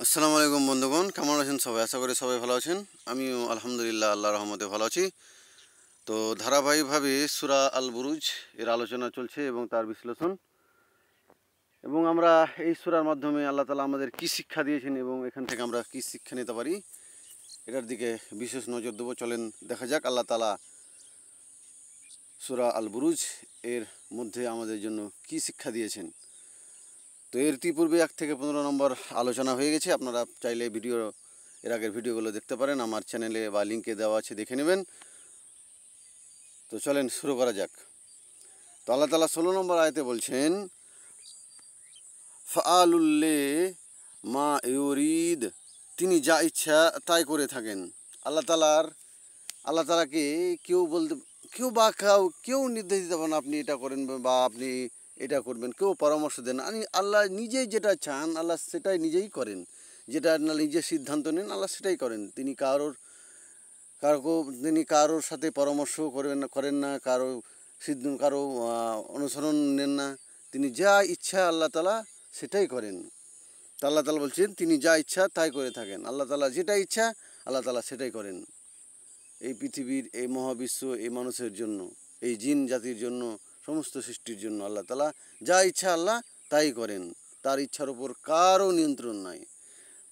আসসালামু আলাইকুম বন্ধুগণ, কেমন আছেন সবাই? আশা করি সবাই ভালো আছেন। আমিও আলহামদুলিল্লাহ আল্লাহর রহমতে ভালো আছি। তো ধারাবাহিকভাবে সূরা আল বুরুজ এর আলোচনা চলছে এবং তার বিশ্লেষণ, এবং আমরা এই সূরার মাধ্যমে আল্লাহ তাআলা আমাদের কী শিক্ষা দিয়েছেন এবং এখান থেকে আমরা কী শিক্ষা নিতে পারি এটার দিকে বিশেষ নজর দেবো। চলেন দেখা যাক আল্লাহ তাআলা সূরা আল বুরুজ এর মধ্যে আমাদের জন্য কী শিক্ষা দিয়েছেন। তো এর ইতিপূর্বে 1 থেকে 15 নম্বর আলোচনা হয়ে গেছে। আপনারা চাইলে এর আগের ভিডিওগুলো দেখতে পারেন, আমার চ্যানেলে বা লিঙ্কে দেওয়া আছে, দেখে নেবেন। তো চলেন শুরু করা যাক। তো আল্লাহ তাআলা 16 নম্বর আয়াতে বলছেন, ফাআলুল্লে মা ইউরিদ, তিনি যা ইচ্ছা তাই করে থাকেন। আল্লাহ তাআলাকে কেউ নির্দেশ দিতে পারেন আপনি এটা করেন বা আপনি এটা করবেন, কেউ পরামর্শ দেন। আল্লাহ নিজেই যেটা চান আল্লাহ সেটাই নিজেই করেন। যেটা আল্লাহ নিজে সিদ্ধান্ত নেন আল্লাহ সেটাই করেন। তিনি কারোর সাথে পরামর্শ করেন না, কারো অনুসরণ নেন না। তিনি যা ইচ্ছা আল্লাহ তাআলা সেটাই করেন। তো আল্লাহ তাআলা বলছেন তিনি যা ইচ্ছা তাই করে থাকেন। আল্লাহ তাআলা যেটা ইচ্ছা আল্লাহ তাআলা সেটাই করেন। এই পৃথিবীর, এই মহাবিশ্ব, এই মানুষের জন্য, এই জিন জাতির জন্য, সমস্ত সৃষ্টির জন্য আল্লাহ তাআলা যা ইচ্ছা আল্লাহ তাই করেন। তার ইচ্ছার ওপর কারও নিয়ন্ত্রণ নাই।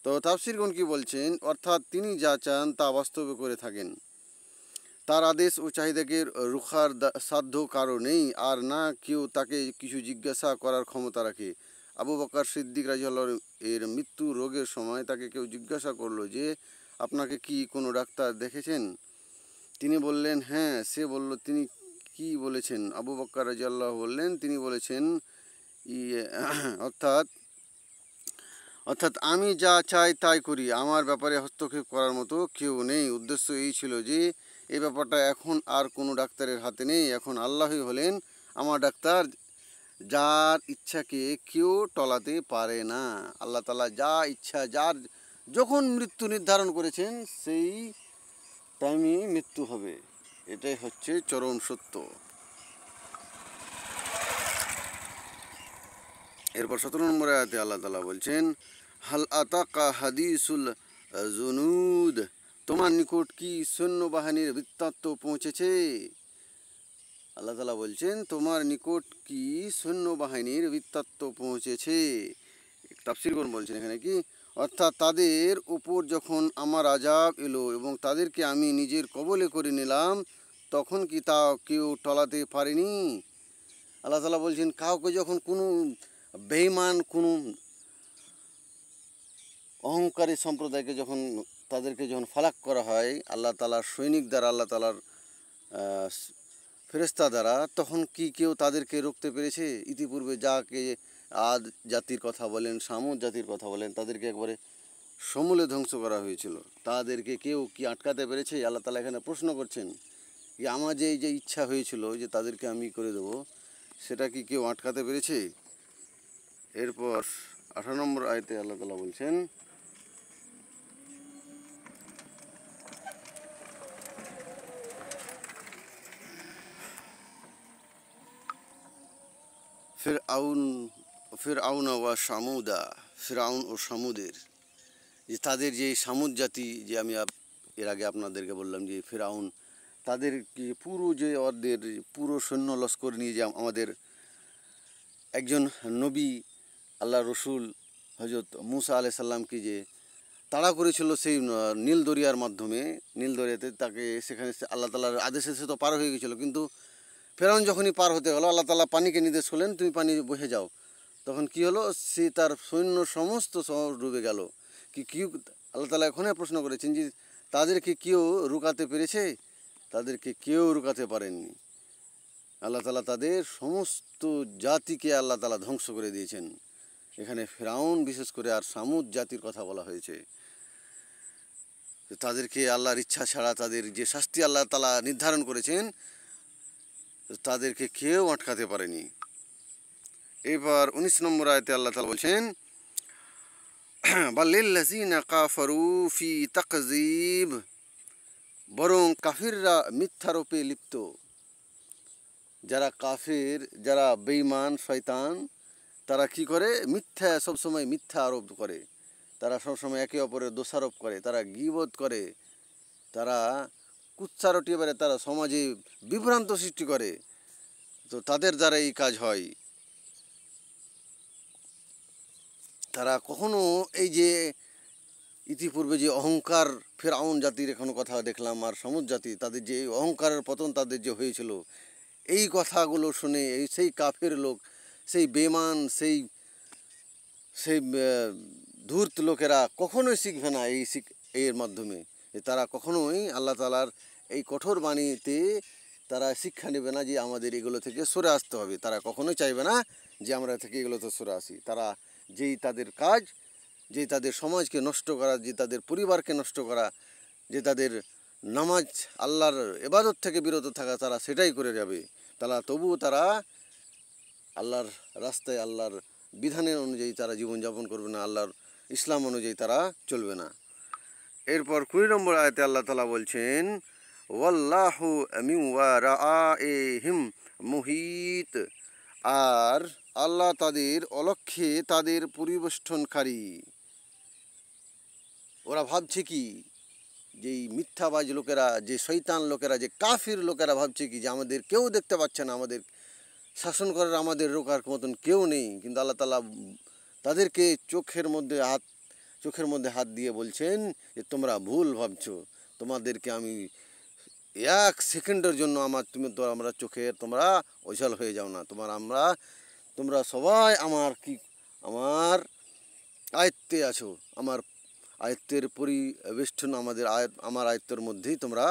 তো তাফসীরগণ কি বলছেন, অর্থাৎ তিনি যা চান তা বাস্তবে করে থাকেন। তার আদেশ ও চাহিদাকে রুখার সাধ্য কারও নেই, আর না কেউ তাকে কিছু জিজ্ঞাসা করার ক্ষমতা রাখে। আবু বকর সিদ্দিক রাদিয়াল্লাহু এর মৃত্যু রোগের সময় তাকে কেউ জিজ্ঞাসা করলো যে আপনাকে কি কোনো ডাক্তার দেখেছেন? তিনি বললেন হ্যাঁ। সে বলল তিনি কি বলেছেন? আবু বকর রাদিয়াল্লাহু বললেন তিনি বলেছেন অর্থাৎ অর্থাৎ আমি যা চাই তাই করি, আমার ব্যাপারে হস্তক্ষেপ করার মতো কেউ নেই। উদ্দেশ্য এই ছিল যে এই ব্যাপারটা এখন আর কোনো ডাক্তারের হাতে নেই, এখন আল্লাহই হলেন আমার ডাক্তার, যার ইচ্ছাকে কেউ টলাতে পারে না। আল্লাহ তাআলা যা ইচ্ছা, যখন মৃত্যু নির্ধারণ করেছেন সেই টাইমে মৃত্যু হবে। এটাই হচ্ছে চরম সত্য। এরপর 17 নম্বর আয়াতে আল্লাহ তাআলা বলছেন, হাল আতাকা হাদিসুল জুনুদ, তোমার নিকট কি সৈন্যবাহিনীর বৃত্তান্ত পৌঁছেছে? আল্লাহ তাআলা বলছেন তোমার নিকট কি সৈন্যবাহিনীর বৃত্তান্ত পৌঁছেছে। তাফসীরগণ বলছেন এখানে কি, অর্থাৎ তাদের উপর যখন আমার আযাব এলো এবং তাদেরকে আমি নিজের কবলে করে নিলাম, তখন কি তা কেউ টলাতে পারেনি? আল্লাহ তাআলা বলছেন কাউকে যখন কোনো বেঈমান, কোনো অহংকারী সম্প্রদায়কে তাদেরকে যখন ফালাক করা হয় আল্লাহ তাআলার সৈনিক দ্বারা, আল্লাহ তাআলার ফেরেশতা দ্বারা, তখন কি কেউ তাদেরকে রুখতে পেরেছে? ইতিপূর্বে যাকে আদ জাতির কথা বলেন, সামুদ জাতির কথা বলেন, তাদেরকে একবারে সমূলে ধ্বংস করা হয়েছিল। তাদেরকে কেউ কি আটকাতে পেরেছে? আল্লাহ তাআলা এখানে প্রশ্ন করছেন যে আমার যে এই যে ইচ্ছা হয়েছিল যে তাদেরকে আমি করে দেবো, সেটা কি কেউ আটকাতে পেরেছে? এরপর 18 নম্বর আয়াতে আল্লাহ তাআলা বলছেন, ফিরআউন ও সামুদের, যে তাদের যে সামুদ জাতি, যে আমি এর আগে আপনাদেরকে বললাম যে ফিরআউন, তাদের কি পুরো সৈন্য লস্কর নিয়ে যে আমাদের একজন নবী আল্লাহ রসুল হজরত মুসা আলাইহিস সালামকে যে তাড়া করেছিল সেই নীল দরিয়ার মাধ্যমে, নীল দরিয়াতে তাকে সেখানে আল্লাহ তাআলার আদেশে সে তো পার হয়ে গেছিলো, কিন্তু ফেরাউন যখনই পার হতে গেল আল্লাহ তাআলা পানিকে নির্দেশ করলেন তুমি পানি বহে যাও। তখন কি হলো, সে তার সৈন্য সমস্ত শহর ডুবে গেল। আল্লাহ তাআলা এখানে প্রশ্ন করেছেন যে তাদেরকে কেউ রুকাতে পেরেছে? তাদেরকে কেউ রুকাতে পারেননি। আল্লাহ তাআলা তাদের সমস্ত জাতিকে আল্লাহ তাআলা ধ্বংস করে দিয়েছেন। এখানে ফেরাউন বিশেষ করে আর সামুদ জাতির কথা বলা হয়েছে। তাদেরকে আল্লাহর ইচ্ছা ছাড়া তাদের যে শাস্তি আল্লাহ তাআলা নির্ধারণ করেছেন তাদেরকে কেউ আটকাতে পারেনি। এবার 19 নম্বর আয়াতে আল্লাহ তাআলা বলছেন, বাল্লিল্লাযিনা কাফারু ফি তাকযীব, বরং কাফিররা মিথ্যারোপে লিপ্ত। যারা কাফির, যারা বেঈমান শয়তান, তারা কি করে? সবসময় মিথ্যা আরোপ করে। তারা সবসময় একে অপরের দোষারোপ করে, তারা গীবত করে, তারা কুৎসা রটিয়ে বেড়ে, তারা সমাজে বিভ্রান্ত সৃষ্টি করে। তো তাদের দ্বারা এই কাজ হয়। তারা কখনো এই যে ইতিপূর্বে যে অহংকার ফেরাউন জাতির এখন কথা দেখলাম, আর সমুদ জাতি, তাদের যে অহংকারের পতন তাদের যে হয়েছিল, এই কথাগুলো শুনে সেই কাফের লোক, সেই বেমান, সেই সেই ধূর্ত লোকেরা কখনোই শিখবে না এর মাধ্যমে। তারা কখনোই আল্লাহ তাআলার এই কঠোর বাণীতে তারা শিক্ষা নেবে না যে আমাদের এগুলো থেকে সরে আসতে হবে। তারা কখনোই চাইবে না যে আমরা থেকে এগুলোতে সরে আসি। তারা যেই তাদের কাজ, যে তাদের সমাজকে নষ্ট করা, যে তাদের পরিবারকে নষ্ট করা, যে তাদের নামাজ আল্লাহর ইবাদত থেকে বিরত থাকা, তারা সেটাই করে যাবে। তবুও তারা আল্লাহর রাস্তায়, আল্লাহর বিধানের অনুযায়ী তারা জীবনযাপন করবে না, আল্লাহর ইসলাম অনুযায়ী তারা চলবে না। এরপর 20 নম্বর আয়াতে আল্লাহ তাআলা বলছেন, ওয়াল্লাহু মিন ওয়ারাইহিম মুহিত, আর আল্লাহ তাদের অলক্ষ্যে তাদের পরিবেষ্টনকারী। ওরা ভাবছে কি, যেই মিথ্যাবাজ লোকেরা, যে শয়তান লোকেরা, যে কাফির লোকেরা ভাবছে কি যে আমাদের কেউ দেখতে পাচ্ছে না, আমাদের শাসন করার, আমাদের রোকার মতন কেউ নেই। কিন্তু আল্লাহ তাআলা তাদেরকে চোখের মধ্যে হাত দিয়ে বলছেন যে তোমরা ভুল ভাবছো, তোমাদেরকে আমি 1 সেকেন্ডের জন্য আমরা চোখের তোমরা ওঝাল হয়ে যাও না, তোমরা সবাই আমার আয়ত্তে আছো, আমার আয়ত্তের পরিবেষ্টন, আমার আয়ত্তের মধ্যেই তোমরা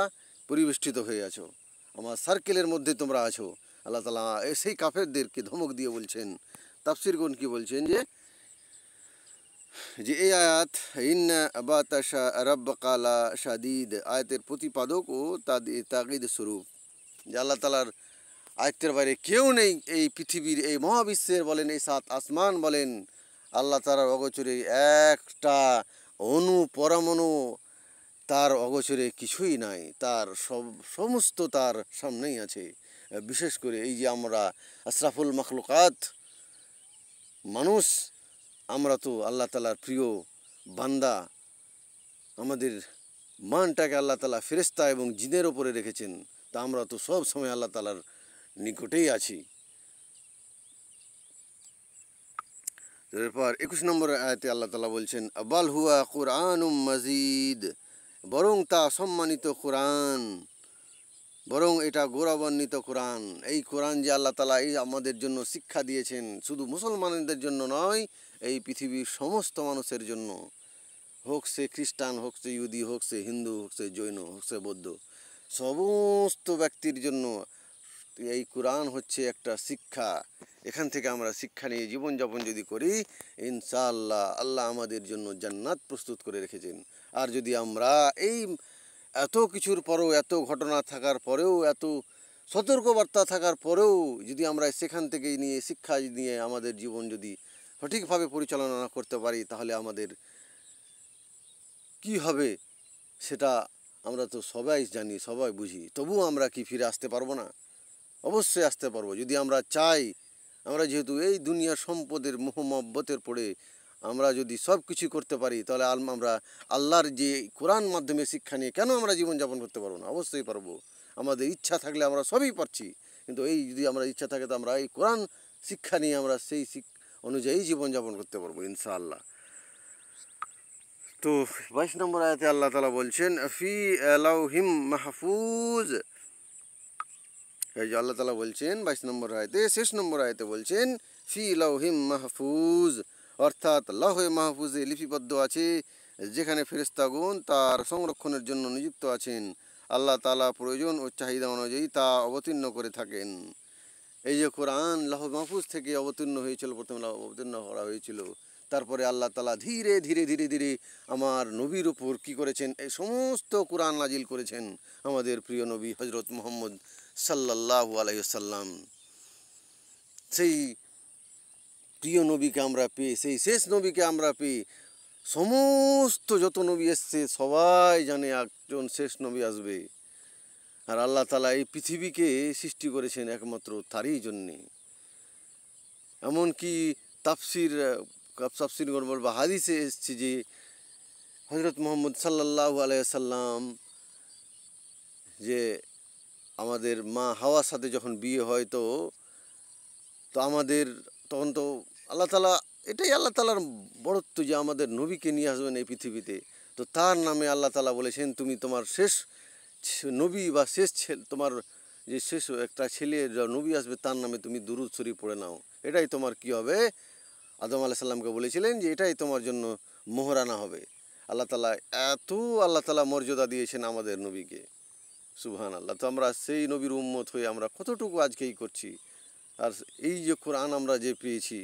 পরিবেষ্টিত হয়ে আছো, আমার সার্কেলের মধ্যে তোমরা আছো। আল্লাহ তাআলা সেই কাফেরদেরকে ধমক দিয়ে বলছেন। তাফসীরগণ কি বলছেন যে এই আয়াত ইন্না বাতাশা রাব্বাকা লা শাদীদ আয়াতের প্রতিপাদক ও তাগিদ স্বরূপ, যে আল্লাহ তাআলার আয়ত্তের বাইরে কেউ নেই। এই পৃথিবীর, এই মহাবিশ্বের বলেন, এই 7 আসমান বলেন, আল্লাহ তাআলার অগোচরে একটা পরমাণু তার অগোচরে কিছুই নাই, তার সমস্ত তার সামনেই আছে। বিশেষ করে এই যে আমরা আশরাফুল মাখলুকাত মানুষ, আমরা তো আল্লাহ তাআলার প্রিয় বান্দা। আমাদের মানটাকে আল্লাহ তাআলা ফেরেশতা এবং জিনের ওপরে রেখেছেন, তা আমরা তো সব সময় আল্লাহ তাআলার নিকটেই আছি। এরপর 21 নম্বর আয়াতে আল্লাহ তাআলা বলছেন, বাল হুয়া কুরআনুম মাজিদ, বরং তা সম্মানিত কোরআন, বরং এটা গৌরবান্বিত কোরআন। এই কোরআন যে আল্লাহ তাআলা এই আমাদের জন্য শিক্ষা দিয়েছেন, শুধু মুসলমানদের জন্য নয়, এই পৃথিবীর সমস্ত মানুষের জন্য, হোক সে খ্রিস্টান, হোক সে ইহুদি, হোক সে হিন্দু, হোক সে জৈন, হোক সে বৌদ্ধ, সমস্ত ব্যক্তির জন্য এই কোরআন হচ্ছে একটা শিক্ষা। এখান থেকে আমরা শিক্ষা নিয়ে জীবনযাপন যদি করি, ইনশাআল্লাহ আল্লাহ আমাদের জন্য জান্নাত প্রস্তুত করে রেখেছেন। আর যদি আমরা এই এত কিছুর পরেও, এত ঘটনা থাকার পরেও, এত সতর্কবার্তা থাকার পরেও যদি আমরা সেখান থেকে নিয়ে শিক্ষা নিয়ে আমাদের জীবন যদি সঠিকভাবে পরিচালনা না করতে পারি, তাহলে আমাদের কি হবে সেটা আমরা তো সবাই জানি, সবাই বুঝি। তবুও আমরা কি ফিরে আসতে পারবো না? অবশ্যই আসতে পারবো, যদি আমরা চাই। আমরা যেহেতু এই দুনিয়ার সম্পদের মোহমব্বতের পড়ে আমরা যদি সব কিছু করতে পারি, তাহলে আমরা আল্লাহর যে কোরআন মাধ্যমে শিক্ষা নিয়ে কেন আমরা জীবনযাপন করতে পারবো না? অবশ্যই পারবো। আমাদের ইচ্ছা থাকলে আমরা সবই পারছি। কিন্তু এই যদি আমরা ইচ্ছা থাকে, তো আমরা এই কোরআন শিক্ষা নিয়ে আমরা সেই অনুযায়ী জীবনযাপন করতে পারবো ইনশাআল্লাহ। তো 22 নম্বর আয়াতে আল্লাহ তাআলা বলছেন, ফি লাউহিম মাহফুজ, এই যে আল্লাহ তাআলা বলছেন 22 নম্বর আয়াতে, শেষ নম্বর আয়াতে বলছেন ফি লাউহিম মাহফুজ, অর্থাৎ লাউহে মাহফুজে লিপিবদ্ধ আছে, যেখানে ফেরেশতাগণ তার সংরক্ষণের জন্য নিযুক্ত আছেন। আল্লাহ তাআলা প্রয়োজন ও চাহিদা অনুযায়ী তা অবতীর্ণ করে থাকেন। এই যে কোরআন লাউহে মাহফুজ থেকে অবতীর্ণ হয়েছিল, প্রথমে অবতীর্ণ করা হয়েছিল, তারপরে আল্লাহ তাআলা ধীরে ধীরে ধীরে ধীরে আমার নবীর উপর কী করেছেন, এই সমস্ত কোরআন নাজিল করেছেন আমাদের প্রিয় নবী হজরত মুহাম্মদ সাল্লাল্লাহু আলাইহি ওয়াসাল্লাম। সেই প্রিয় নবীকে আমরা পেয়ে, সেই শেষ নবীকে আমরা পেয়ে, সমস্ত যত নবী এসছে সবাই জানে একজন শেষ নবী আসবে। আর আল্লাহ তাআলা এই পৃথিবীকে সৃষ্টি করেছেন একমাত্র তারই জন্যে। এমনকি তাফসির তাফসীর বলবো হাদিসে এসেছে যে হযরত মুহাম্মদ সাল্লাল্লাহু আলাইহি সাল্লাম যে আমাদের মা হাওয়ার সাথে যখন বিয়ে হয় তো তো আমাদের তখন তো আল্লাহ তাআলা, এটাই আল্লাহ তাআলার বড়ত্ব যে আমাদের নবীকে নিয়ে আসবেন এই পৃথিবীতে। তো তার নামে আল্লাহ তাআলা বলেছেন তুমি তোমার শেষ নবী বা শেষ তোমার যে শেষ একটা ছেলে নবী আসবে তার নামে তুমি দুরূদ শরীফ পড়ে নাও। এটাই তোমার কি হবে, আদম আলাইহিস সালামকে বলেছিলেন যে এটাই তোমার জন্য মোহরানা হবে। আল্লাহ তাআলা আল্লাহ তাআলা মর্যাদা দিয়েছেন আমাদের নবীকে। সুবহানাল্লাহ। তো আমরা সেই নবীর উম্মত হয়ে আমরা কতটুকু আজকেই করছি। আর এই যে কোরআন আমরা যে পেয়েছি,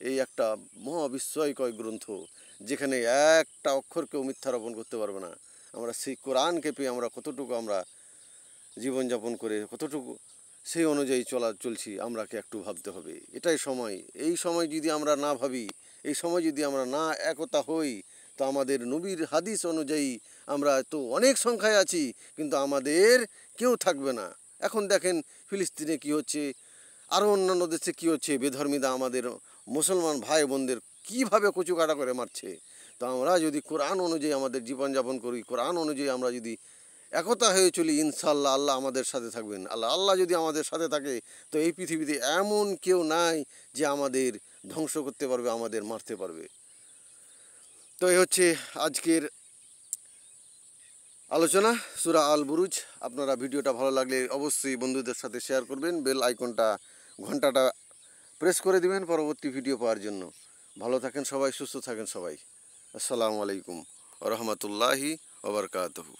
এই একটা মহাবিস্ময়কর গ্রন্থ যেখানে একটা অক্ষরকেও মিথ্যারোপণ করতে পারবে না। আমরা সেই কোরআনকে পেয়ে আমরা কতটুকু আমরা জীবনযাপন করে কতটুকু সেই অনুযায়ী চলছি আমরাকে একটু ভাবতে হবে। এটাই সময়। এই সময় যদি আমরা না ভাবি, এই সময় যদি আমরা না একতা হই, তো আমাদের নবীর হাদিস অনুযায়ী আমরা তো অনেক সংখ্যায় আছি কিন্তু আমাদের কেউ থাকবে না। এখন দেখেন ফিলিস্তিনে কি হচ্ছে, আরও অন্যান্য দেশে কী হচ্ছে, বেধর্মীরা আমাদের মুসলমান ভাই বোনদের কীভাবে কচুকাটা করে মারছে। তো আমরা যদি কোরআন অনুযায়ী আমাদের জীবনযাপন করি, কোরআন অনুযায়ী আমরা যদি একতা হয়ে চলি, ইনশাআল্লাহ আল্লাহ আমাদের সাথে থাকবেন। আল্লাহ যদি আমাদের সাথে থাকে তো এই পৃথিবীতে এমন কেউ নাই যে আমাদের ধ্বংস করতে পারবে, আমাদের মারতে পারবে। তো এই হচ্ছে আজকের আলোচনা সূরা আল বুরুজ। আপনারা ভিডিওটা ভালো লাগলে অবশ্যই বন্ধুদের সাথে শেয়ার করবেন, বেল আইকনটা ঘন্টাটা প্রেস করে দিবেন পরবর্তী ভিডিও পাওয়ার জন্য। ভালো থাকেন সবাই, সুস্থ থাকেন সবাই। আসসালামু আলাইকুম ওয়া রাহমাতুল্লাহি ওয়া বারাকাতুহু।